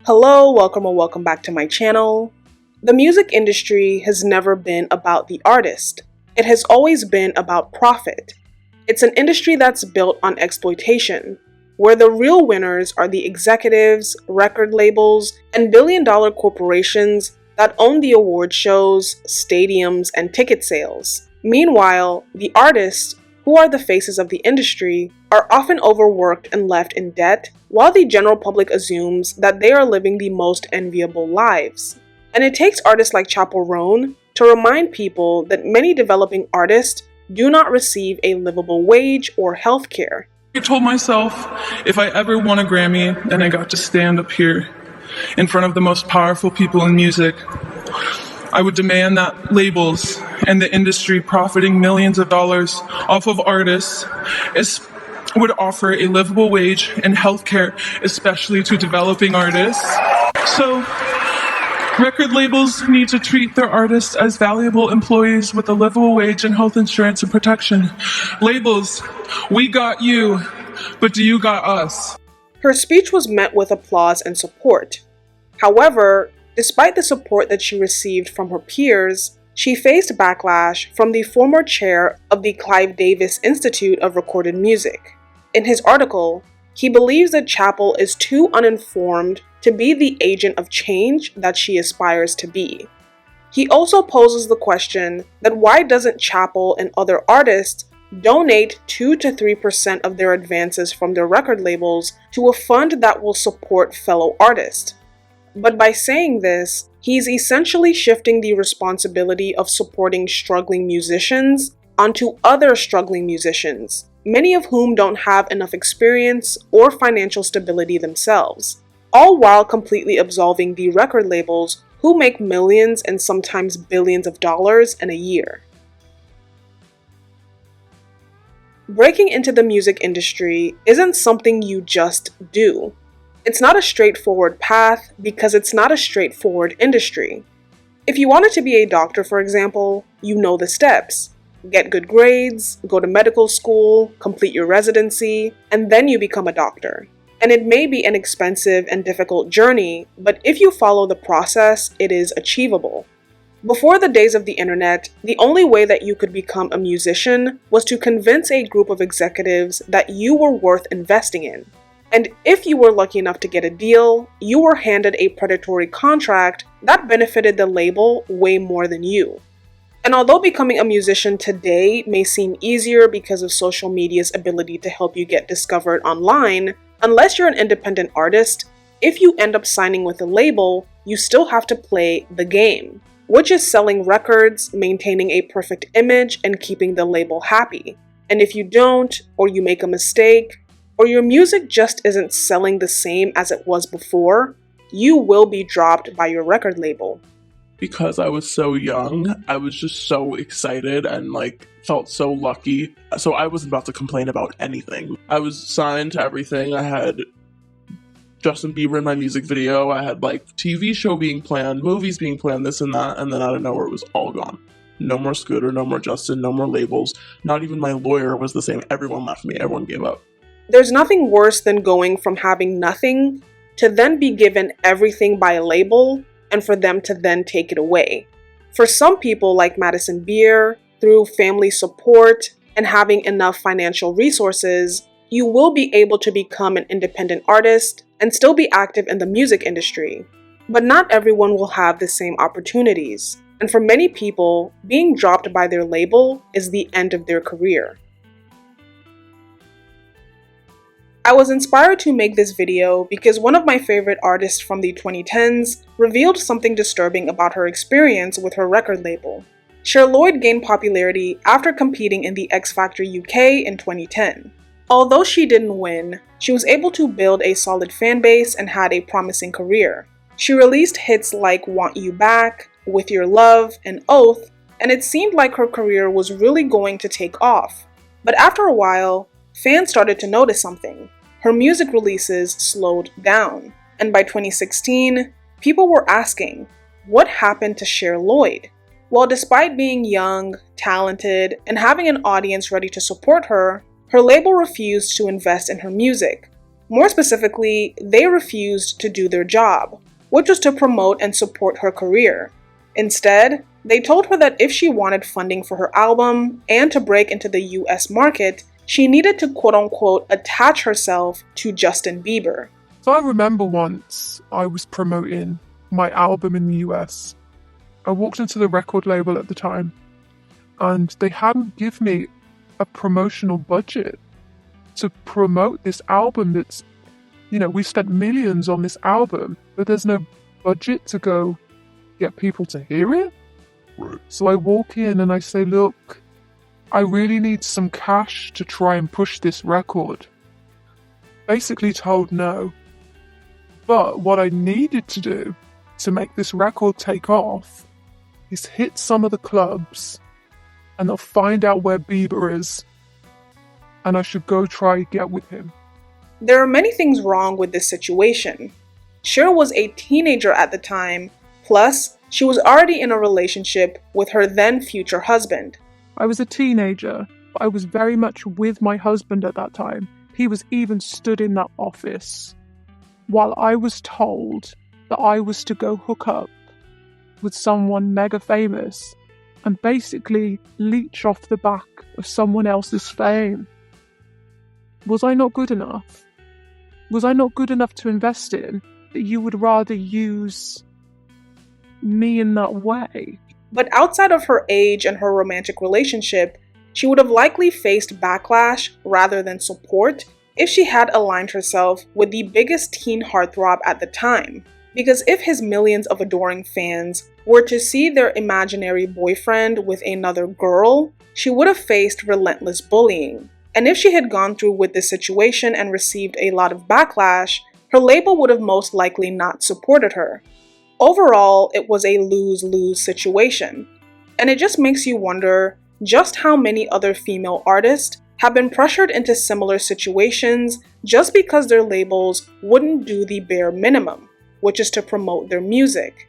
Hello, welcome or welcome back to my channel. The music industry has never been about the artist. It has always been about profit. It's an industry that's built on exploitation, where the real winners are the executives, record labels, and billion-dollar corporations that own the award shows, stadiums, and ticket sales. Meanwhile, the artists, who are the faces of the industry, are often overworked and left in debt, while the general public assumes that they are living the most enviable lives. And it takes artists like Chappell Roan to remind people that many developing artists do not receive a livable wage or health care. I told myself if I ever won a Grammy and I got to stand up here in front of the most powerful people in music, I would demand that labels and the industry profiting millions of dollars off of artists would offer a livable wage and healthcare, especially to developing artists. So, record labels need to treat their artists as valuable employees with a livable wage and health insurance and protection. Labels, we got you, but do you got us? Her speech was met with applause and support. However, despite the support that she received from her peers, she faced backlash from the former chair of the Clive Davis Institute of Recorded Music. In his article, he believes that Chappell is too uninformed to be the agent of change that she aspires to be. He also poses the question that why doesn't Chappell and other artists donate 2 to 3% of their advances from their record labels to a fund that will support fellow artists? But by saying this, he's essentially shifting the responsibility of supporting struggling musicians onto other struggling musicians, many of whom don't have enough experience or financial stability themselves, all while completely absolving the record labels who make millions and sometimes billions of dollars in a year. Breaking into the music industry isn't something you just do. It's not a straightforward path because it's not a straightforward industry. If you wanted to be a doctor, for example, you know the steps. Get good grades, go to medical school, complete your residency, and then you become a doctor. And it may be an expensive and difficult journey, but if you follow the process, it is achievable. Before the days of the internet, the only way that you could become a musician was to convince a group of executives that you were worth investing in. And if you were lucky enough to get a deal, you were handed a predatory contract that benefited the label way more than you. And although becoming a musician today may seem easier because of social media's ability to help you get discovered online, unless you're an independent artist, if you end up signing with a label, you still have to play the game, which is selling records, maintaining a perfect image, and keeping the label happy. And if you don't, or you make a mistake, or your music just isn't selling the same as it was before, you will be dropped by your record label. Because I was so young, I was just so excited and felt so lucky. So I wasn't about to complain about anything. I was signed to everything. I had Justin Bieber in my music video. I had TV show being planned, movies being planned, this and that. And then out of nowhere, it was all gone. No more Scooter, no more Justin, no more labels. Not even my lawyer was the same. Everyone left me. Everyone gave up. There's nothing worse than going from having nothing to then be given everything by a label and for them to then take it away. For some people like Madison Beer, through family support and having enough financial resources, you will be able to become an independent artist and still be active in the music industry. But not everyone will have the same opportunities. And for many people, being dropped by their label is the end of their career. I was inspired to make this video because one of my favorite artists from the 2010s revealed something disturbing about her experience with her record label. Cher Lloyd gained popularity after competing in the X Factor UK in 2010. Although she didn't win, she was able to build a solid fan base and had a promising career. She released hits like Want You Back, With Your Love, and Oath, and it seemed like her career was really going to take off. But after a while, fans started to notice something. Her music releases slowed down, and by 2016, people were asking, what happened to Cher Lloyd? Well, despite being young, talented, and having an audience ready to support her, her label refused to invest in her music. More specifically, they refused to do their job, which was to promote and support her career. Instead, they told her that if she wanted funding for her album and to break into the US market, she needed to quote-unquote attach herself to Justin Bieber. So I remember once I was promoting my album in the US. I walked into the record label at the time and they hadn't given me a promotional budget to promote this album that's, we spent millions on this album, but there's no budget to go get people to hear it. Right. So I walk in and I say, look, I really need some cash to try and push this record. Basically told no. But what I needed to do to make this record take off is hit some of the clubs and I'll find out where Bieber is and I should go try and get with him. There are many things wrong with this situation. Cheryl was a teenager at the time, plus she was already in a relationship with her then future husband. I was a teenager, but I was very much with my husband at that time. He was even stood in that office while I was told that I was to go hook up with someone mega famous and basically leech off the back of someone else's fame. Was I not good enough? Was I not good enough to invest in that you would rather use me in that way? But outside of her age and her romantic relationship, she would have likely faced backlash rather than support if she had aligned herself with the biggest teen heartthrob at the time. Because if his millions of adoring fans were to see their imaginary boyfriend with another girl, she would have faced relentless bullying. And if she had gone through with this situation and received a lot of backlash, her label would have most likely not supported her. Overall, it was a lose-lose situation. And it just makes you wonder just how many other female artists have been pressured into similar situations just because their labels wouldn't do the bare minimum, which is to promote their music.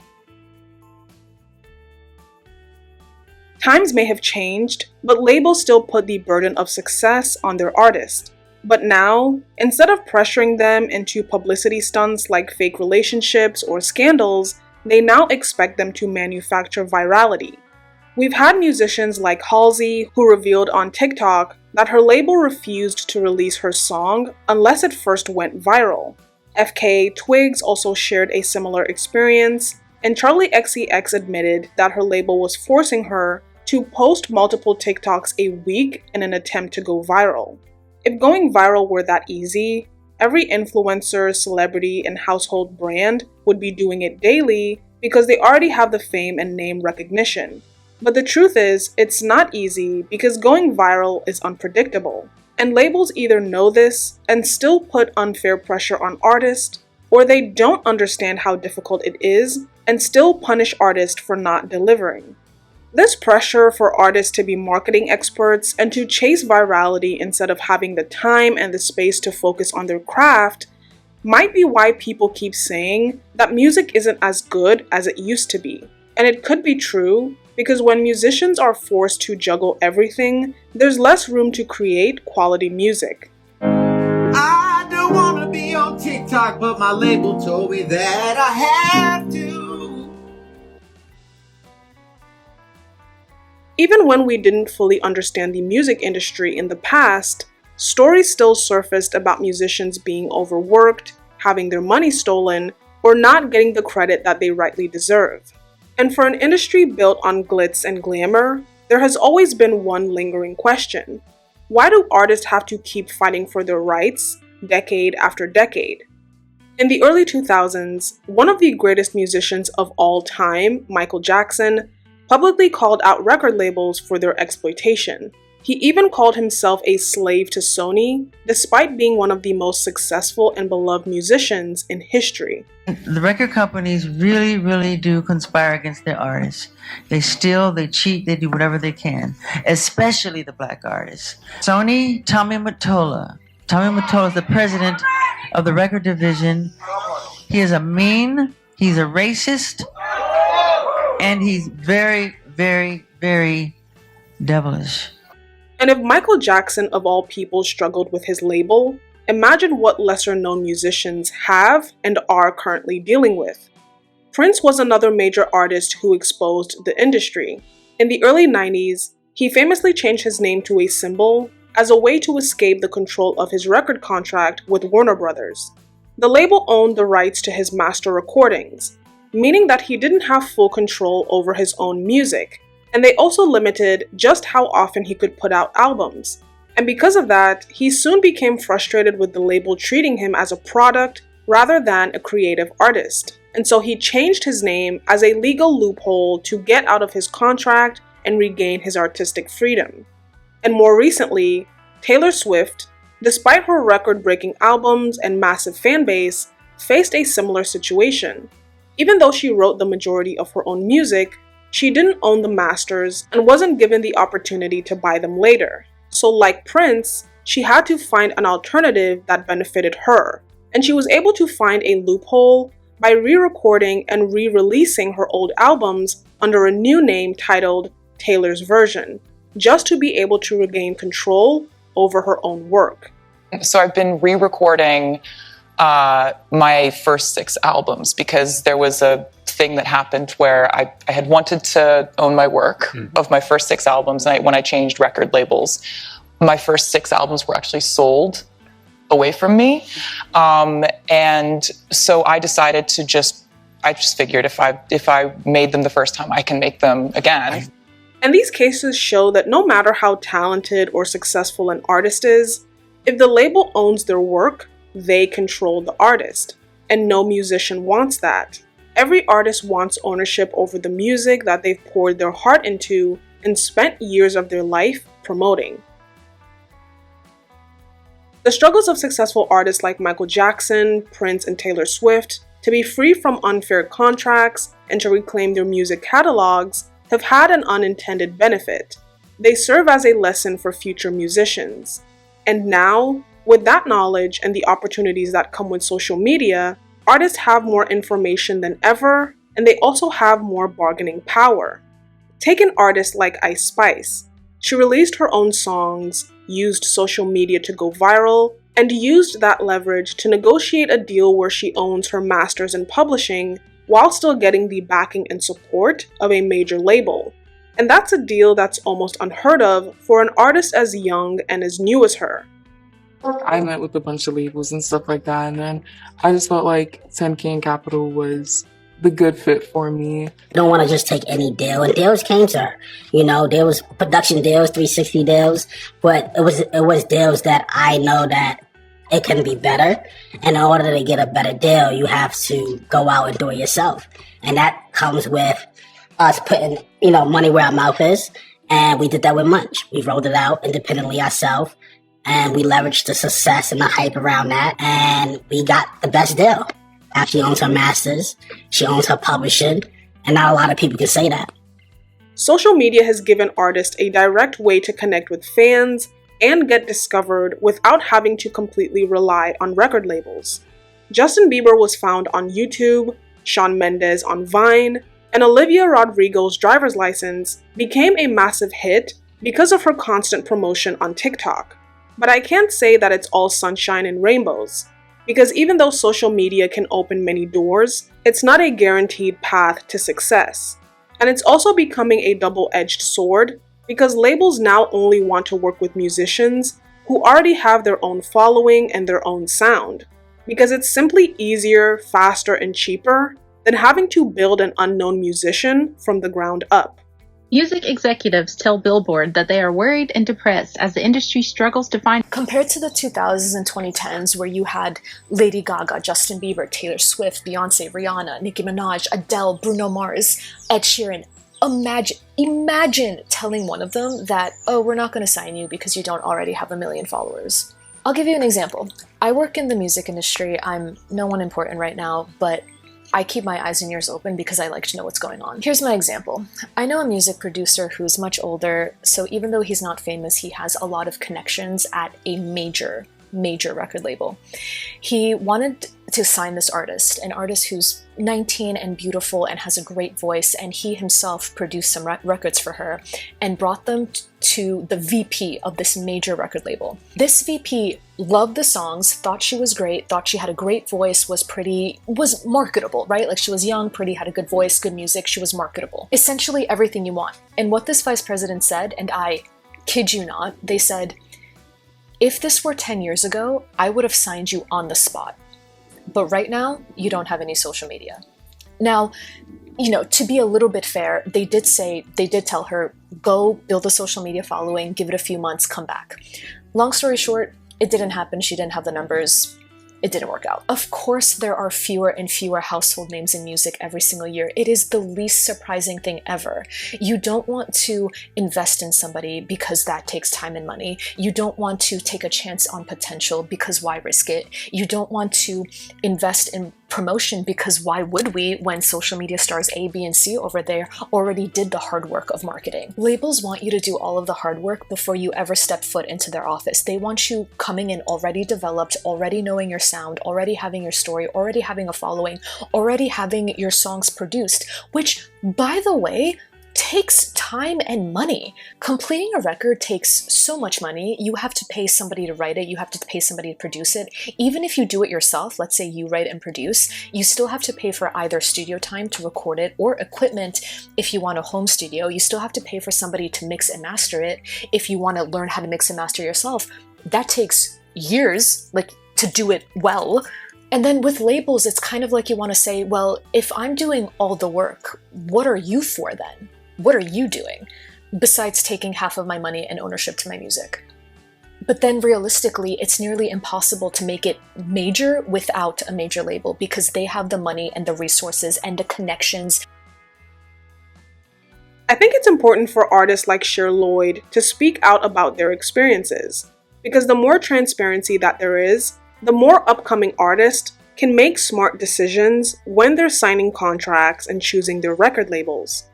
Times may have changed, but labels still put the burden of success on their artists. But now, instead of pressuring them into publicity stunts like fake relationships or scandals, they now expect them to manufacture virality. We've had musicians like Halsey who revealed on TikTok that her label refused to release her song unless it first went viral. FKA Twigs also shared a similar experience, and Charli XCX admitted that her label was forcing her to post multiple TikToks a week in an attempt to go viral. If going viral were that easy, every influencer, celebrity, and household brand would be doing it daily because they already have the fame and name recognition. But the truth is, it's not easy because going viral is unpredictable. And labels either know this and still put unfair pressure on artists, or they don't understand how difficult it is and still punish artists for not delivering. This pressure for artists to be marketing experts and to chase virality instead of having the time and the space to focus on their craft might be why people keep saying that music isn't as good as it used to be. And it could be true, because when musicians are forced to juggle everything, there's less room to create quality music. I don't want to be on TikTok, but my label told me that I have to. Even when we didn't fully understand the music industry in the past, stories still surfaced about musicians being overworked, having their money stolen, or not getting the credit that they rightly deserve. And for an industry built on glitz and glamour, there has always been one lingering question. Why do artists have to keep fighting for their rights, decade after decade? In the early 2000s, one of the greatest musicians of all time, Michael Jackson, publicly called out record labels for their exploitation. He even called himself a slave to Sony, despite being one of the most successful and beloved musicians in history. The record companies really, really do conspire against their artists. They steal, they cheat, they do whatever they can, especially the black artists. Sony, Tommy Mottola. Tommy Mottola is the president of the record division. He is a mean, he's a racist, and he's very, very, very devilish. And if Michael Jackson of all people struggled with his label, Imagine what lesser-known musicians have and are currently dealing with. Prince was another major artist who exposed the industry. In the early 90s, he famously changed his name to a symbol as a way to escape the control of his record contract with Warner Brothers. The label owned the rights to his master recordings, meaning that he didn't have full control over his own music, and they also limited just how often he could put out albums. And because of that, he soon became frustrated with the label treating him as a product rather than a creative artist. And so he changed his name as a legal loophole to get out of his contract and regain his artistic freedom. And more recently, Taylor Swift, despite her record-breaking albums and massive fan base, faced a similar situation. Even though she wrote the majority of her own music, she didn't own the masters and wasn't given the opportunity to buy them later. So like Prince, she had to find an alternative that benefited her, and she was able to find a loophole by re-recording and re-releasing her old albums under a new name titled Taylor's Version, just to be able to regain control over her own work. So I've been re-recording my first 6 albums because there was a thing that happened where I had wanted to own my work of my first 6 albums. And when I changed record labels, my first 6 albums were actually sold away from me. And so I decided to I just figured if I made them the first time, I can make them again. And these cases show that no matter how talented or successful an artist is, if the label owns their work, they control the artist. And no musician wants that. Every artist wants ownership over the music that they've poured their heart into and spent years of their life promoting. The struggles of successful artists like Michael Jackson, Prince, and Taylor Swift to be free from unfair contracts and to reclaim their music catalogs have had an unintended benefit. They serve as a lesson for future musicians. And now, with that knowledge and the opportunities that come with social media, artists have more information than ever, and they also have more bargaining power. Take an artist like Ice Spice. She released her own songs, used social media to go viral, and used that leverage to negotiate a deal where she owns her masters in publishing while still getting the backing and support of a major label. And that's a deal that's almost unheard of for an artist as young and as new as her. I met with a bunch of labels and stuff like that, and then I just felt like 10K and Capital was the good fit for me. Don't want to just take any deal, and deals came to her. There was production deals, 360 deals, but it was deals that I know that it can be better. And in order to get a better deal, you have to go out and do it yourself. And that comes with us putting, money where our mouth is. And we did that with Munch. We rolled it out independently ourselves. And we leveraged the success and the hype around that. And we got the best deal. Now she owns her masters. She owns her publishing. And not a lot of people can say that. Social media has given artists a direct way to connect with fans and get discovered without having to completely rely on record labels. Justin Bieber was found on YouTube, Shawn Mendes on Vine, and Olivia Rodrigo's driver's license became a massive hit because of her constant promotion on TikTok. But I can't say that it's all sunshine and rainbows, because even though social media can open many doors, it's not a guaranteed path to success. And it's also becoming a double-edged sword, because labels now only want to work with musicians who already have their own following and their own sound, because it's simply easier, faster, and cheaper than having to build an unknown musician from the ground up. Music executives tell Billboard that they are worried and depressed as the industry struggles to find. Compared to the 2000s and 2010s, where you had Lady Gaga, Justin Bieber, Taylor Swift, Beyonce, Rihanna, Nicki Minaj, Adele, Bruno Mars, Ed Sheeran, imagine telling one of them that, oh, we're not going to sign you because you don't already have 1 million followers. I'll give you an example. I work in the music industry. I'm no one important right now, but I keep my eyes and ears open because I like to know what's going on. Here's my example. I know a music producer who's much older, so even though he's not famous, he has a lot of connections at a major major record label. He wanted to sign this artist, an artist who's 19 and beautiful and has a great voice, and he himself produced some records for her and brought them to the VP of this major record label. This VP loved the songs, thought she was great, thought she had a great voice, was marketable, right? Like, she was young, pretty, had a good voice, good music, she was marketable. Essentially everything you want. And what this vice president said, and I kid you not, they said, if this were 10 years ago, I would have signed you on the spot. But right now, you don't have any social media. Now, to be a little bit fair, they did tell her, go build a social media following, give it a few months, come back. Long story short, it didn't happen. She didn't have the numbers. It didn't work out. Of course, there are fewer and fewer household names in music every single year. It is the least surprising thing ever. You don't want to invest in somebody because that takes time and money. You don't want to take a chance on potential because why risk it? You don't want to invest in promotion because why would we, when social media stars A, B, and C over there already did the hard work of marketing? Labels want you to do all of the hard work before you ever step foot into their office. They want you coming in already developed, already knowing your sound, already having your story, already having a following, already having your songs produced, which, by the way, takes time and money. Completing a record takes so much money. You have to pay somebody to write it. You have to pay somebody to produce it. Even if you do it yourself, let's say you write and produce, you still have to pay for either studio time to record it or equipment if you want a home studio. You still have to pay for somebody to mix and master it if you want to learn how to mix and master yourself. That takes years, to do it well. And then with labels, it's kind of like you want to say, well, if I'm doing all the work, what are you for then? What are you doing besides taking half of my money and ownership to my music? But then realistically, it's nearly impossible to make it major without a major label because they have the money and the resources and the connections. I think it's important for artists like Cher Lloyd to speak out about their experiences, because the more transparency that there is, the more upcoming artists can make smart decisions when they're signing contracts and choosing their record labels.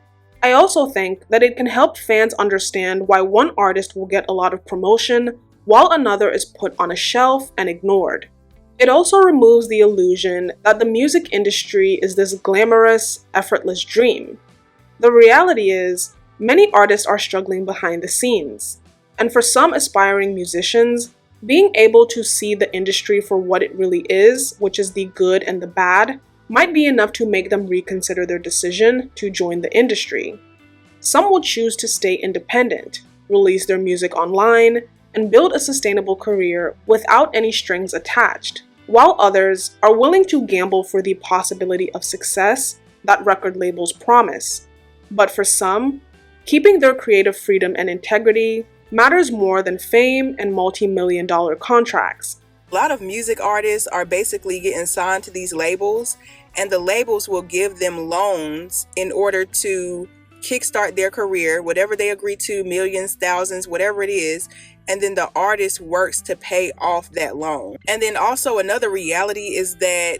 I also think that it can help fans understand why one artist will get a lot of promotion while another is put on a shelf and ignored. It also removes the illusion that the music industry is this glamorous, effortless dream. The reality is, many artists are struggling behind the scenes, and for some aspiring musicians, being able to see the industry for what it really is, which is the good and the bad, might be enough to make them reconsider their decision to join the industry. Some will choose to stay independent, release their music online, and build a sustainable career without any strings attached, while others are willing to gamble for the possibility of success that record labels promise. But for some, keeping their creative freedom and integrity matters more than fame and multi-million-dollar contracts. A lot of music artists are basically getting signed to these labels, and the labels will give them loans in order to kickstart their career, whatever they agree to, millions, thousands, whatever it is, and then the artist works to pay off that loan. And then also another reality is that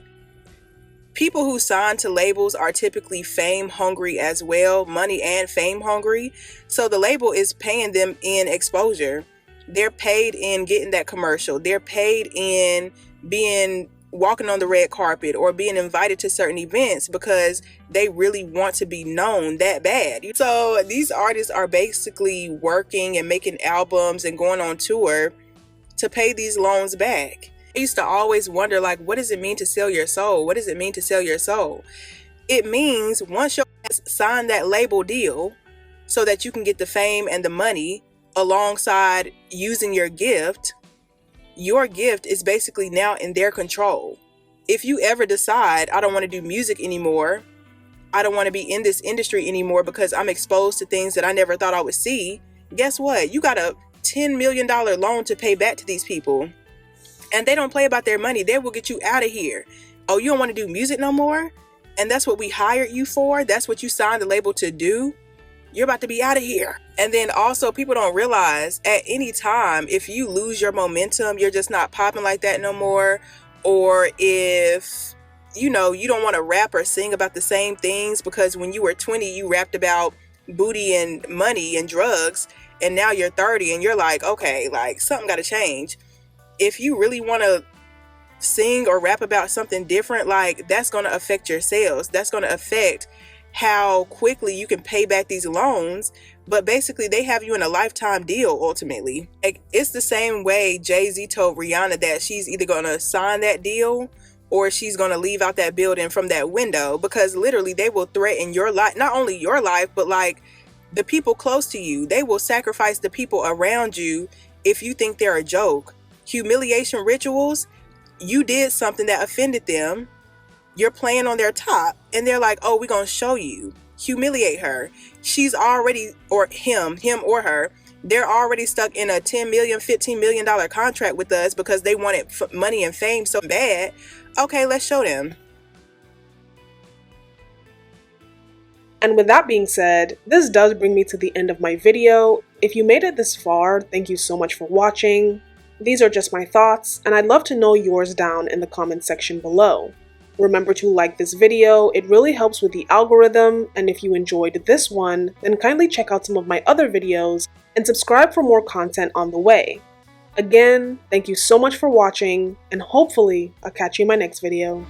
people who sign to labels are typically fame hungry as well, money and fame hungry. So the label is paying them in exposure. They're paid in getting that commercial. They're paid in walking on the red carpet or being invited to certain events because they really want to be known that bad. So these artists are basically working and making albums and going on tour to pay these loans back. I used to always wonder, what does it mean to sell your soul? What does it mean to sell your soul? It means once you sign that label deal so that you can get the fame and the money alongside using your gift is basically now in their control. If you ever decide, I don't want to do music anymore, I don't want to be in this industry anymore because I'm exposed to things that I never thought I would see, guess what? You got a $10 million loan to pay back to these people. And they don't play about their money. They will get you out of here. Oh, you don't want to do music no more? And that's what we hired you for? That's what you signed the label to do? You're about to be out of here. And then also people don't realize at any time, if you lose your momentum, you're just not popping like that no more. Or if, you don't want to rap or sing about the same things because when you were 20, you rapped about booty and money and drugs. And now you're 30 and you're like, okay, something got to change. if you really want to sing or rap about something different, like, that's going to affect your sales. That's going to affect how quickly you can pay back these loans. But basically, they have you in a lifetime deal ultimately. Like, it's the same way Jay-Z told Rihanna that she's either going to sign that deal or she's going to leave out that building from that window, because literally they will threaten your life, not only your life, but like the people close to you. They will sacrifice the people around you if you think they're a joke. Humiliation rituals, you did something that offended them, you're playing on their top, and they're like, oh, we're going to show you. Humiliate her. She's already, or him or her, they're already stuck in a $10 million, $15 million contract with us because they wanted money and fame so bad. Okay, let's show them. And with that being said, this does bring me to the end of my video. If you made it this far, thank you so much for watching. These are just my thoughts, and I'd love to know yours down in the comment section below. Remember to like this video, it really helps with the algorithm, and if you enjoyed this one, then kindly check out some of my other videos and subscribe for more content on the way. Again, thank you so much for watching, and hopefully I'll catch you in my next video.